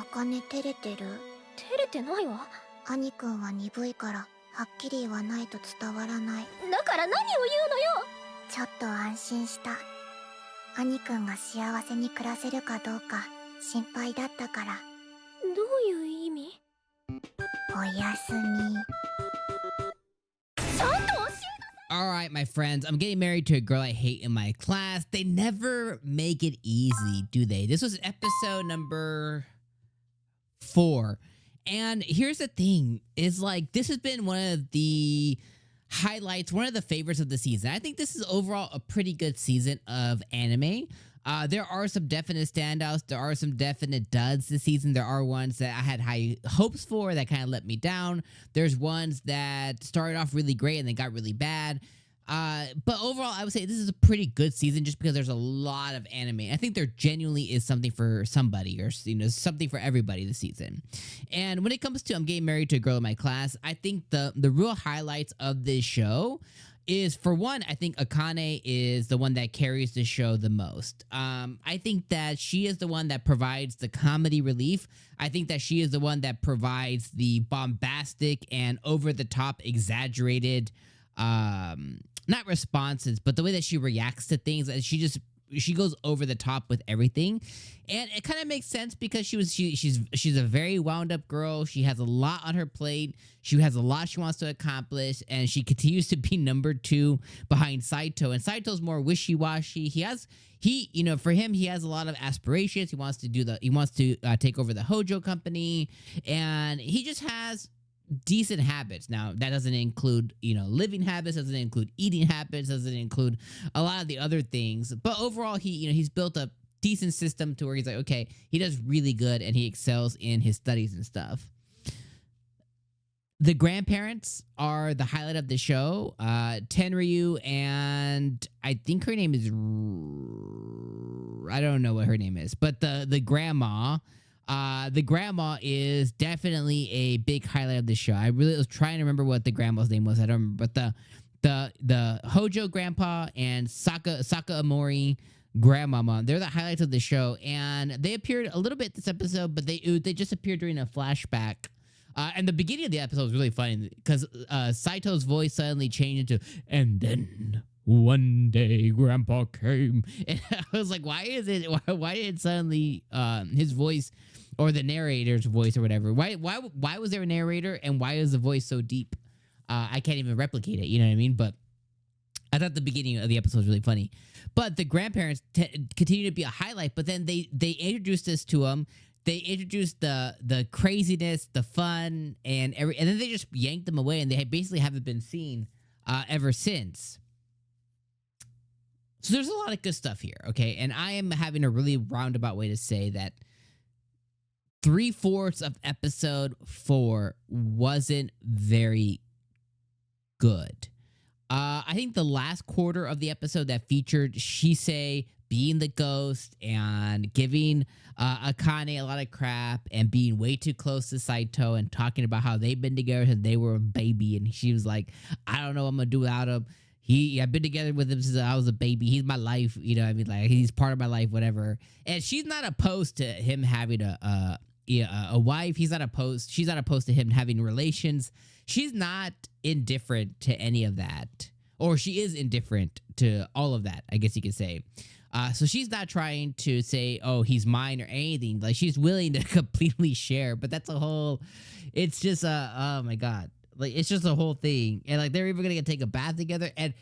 茜照れてる？照れてないわ。兄くんは鈍いからはっきり言わないと伝わらない。だから何を言うのよ。ちょっと安心した。兄くんが幸せに暮らせるかどうか心配だったから。どういう意味？おやすみ。ちゃんと教えなさい。 Alright, my friends, I'm getting married to a girl I hate in my class. They never make it easy, do they? This was episode number 4. And here's the thing, is like, this has been one of the highlights, one of the favorites of the season. I think this is overall a pretty good season of anime. There are some definite standouts. There are some definite duds this season. There are ones that I had high hopes for that kind of let me down. There's ones that started off really great and then got really bad. But overall, I would say this is a pretty good season just because there's a lot of anime. I think there genuinely is something for somebody, or something for everybody this season. And when it comes to I'm getting married to a girl in my class, I think the real highlights of this show is, for one, I think Akane is the one that carries the show the most. I think that she is the one that provides the comedy relief. I think that she is the one that provides the bombastic and over-the-top exaggerated not responses, but the way that she reacts to things. She goes over the top with everything, and it kind of makes sense because she's a very wound up girl. She has a lot on her plate. She has a lot she wants to accomplish, and she continues to be number 2 behind Saito. And Saito's more wishy washy. For him, he has a lot of aspirations. He wants to take over the Hojo company, and he just has decent habits. Now, that doesn't include, living habits, doesn't include eating habits, doesn't include a lot of the other things. But overall, he's built a decent system to where he's like, okay, he does really good and he excels in his studies and stuff. The grandparents are the highlight of the show. Tenryu, and I think her name is, I don't know what her name is, but the grandma. The grandma is definitely a big highlight of the show. I really was trying to remember what the grandma's name was. I don't remember, but the Hojo grandpa and Saka Amori grandmama, they're the highlights of the show, and they appeared a little bit this episode, but they just appeared during a flashback. And the beginning of the episode was really funny because Saito's voice suddenly changed into, and then one day Grandpa came, and I was like, why did suddenly his voice, or the narrator's voice or whatever, why was there a narrator, and why is the voice so deep? I can't even replicate it, you know what I mean? But I thought the beginning of the episode was really funny. But the grandparents continue to be a highlight, but then they introduced us to them. They introduced the craziness, the fun, and then they just yanked them away, and they basically haven't been seen ever since. So there's a lot of good stuff here, okay? And I am having a really roundabout way to say that 3/4 of episode 4 wasn't very good. I think the last quarter of the episode that featured Shisei being the ghost and giving Akane a lot of crap and being way too close to Saito and talking about how they've been together since they were a baby, and she was like, I don't know what I'm gonna do without him. I've been together with him since I was a baby. He's my life, I mean, like, he's part of my life, whatever. And she's not opposed to him having a wife. She's not opposed to him having relations. She's not indifferent to any of that, or she is indifferent to all of that, I guess you could say. So she's not trying to say, oh, he's mine or anything. Like, she's willing to completely share, but it's just oh my God. Like, it's just a whole thing. And like, they're even gonna take a bath together. And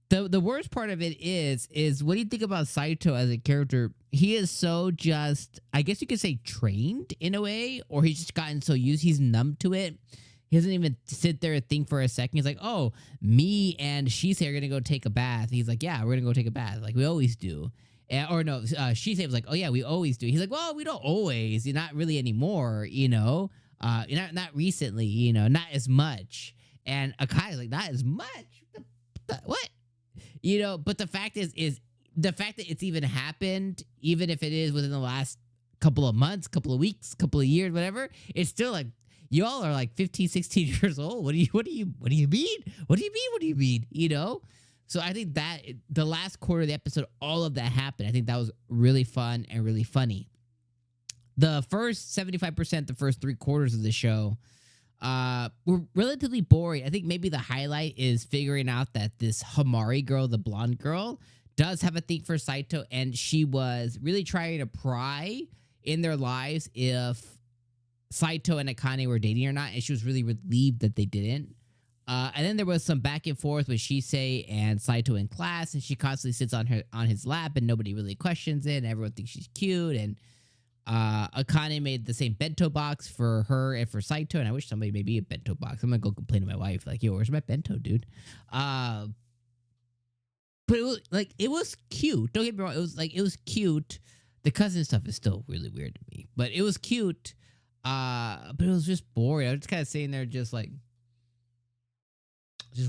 the worst part of it is what do you think about Saito as a character? He is so just, I guess you could say, trained in a way, or he's just gotten so used, he's numb to it. He doesn't even sit there and think for a second. He's like, oh, me and Shisei are gonna go take a bath. He's like, yeah, we're gonna go take a bath, like we always do. Shisei was like, oh yeah, we always do. He's like, well, we don't always. You're not really anymore, not recently, not as much. And Akai's like, not as much. What? But the fact is the fact that it's even happened, even if it is within the last couple of months, couple of weeks, couple of years, whatever, it's still like, y'all are like 15, 16 years old. What do you mean? So I think that the last quarter of the episode, all of that happened. I think that was really fun and really funny. the first 75%, the first 3/4 of the show, were relatively boring. I think maybe the highlight is figuring out that this Hamari girl, the blonde girl, does have a thing for Saito, and she was really trying to pry in their lives if Saito and Akane were dating or not, and she was really relieved that they didn't. And then there was some back and forth with Shisei and Saito in class, and she constantly sits on his lap, and nobody really questions it, and everyone thinks she's cute. And Akane made the same bento box for her and for Saito, and I wish somebody made me a bento box. I'm gonna go complain to my wife, like, yo, where's my bento, dude? But it was cute. Don't get me wrong, it was cute. The cousin stuff is still really weird to me, but it was cute. But it was just boring. I was just kind of sitting there, just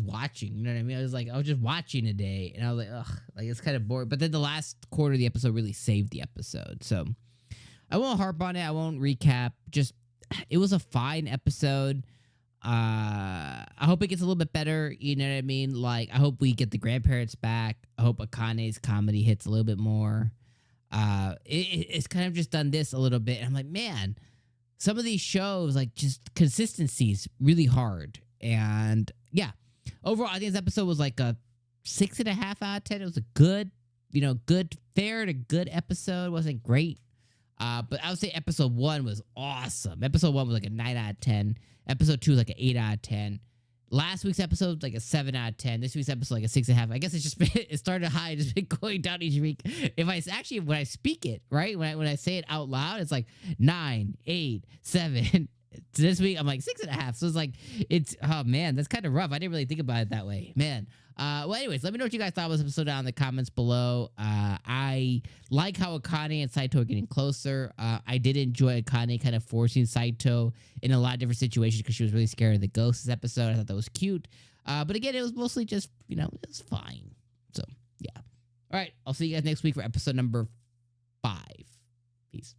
watching. You know what I mean? I was just watching a day, and I was like, ugh, like it's kind of boring. But then the last quarter of the episode really saved the episode, so I won't harp on it. I won't recap. Just it was a fine episode. I hope it gets a little bit better. You know what I mean? Like, I hope we get the grandparents back. I hope Akane's comedy hits a little bit more. It's kind of just done this a little bit, and I'm like, man, some of these shows, like, just consistency's really hard. And yeah, overall, I think this episode was like a 6.5 out of 10. It was a good, fair to good episode. It wasn't great. But I would say episode 1 was awesome. Episode 1 was like a 9 out of 10. Episode 2 was like an 8 out of 10. Last week's episode was like a 7 out of 10. This week's episode like a 6.5. I guess it's just been, it started high, just been going down each week. When I speak it, right? When I say it out loud, it's like 9, 8, 7. This week I'm like 6.5. So it's oh man, that's kind of rough. I didn't really think about it that way, man. Well, anyways, let me know what you guys thought of this episode down in the comments below. I like how Akane and Saito are getting closer. I did enjoy Akane kind of forcing Saito in a lot of different situations because she was really scared of the ghosts this episode. I thought that was cute. But again, it was mostly just, it was fine. So, yeah. All right, I'll see you guys next week for episode number 5. Peace.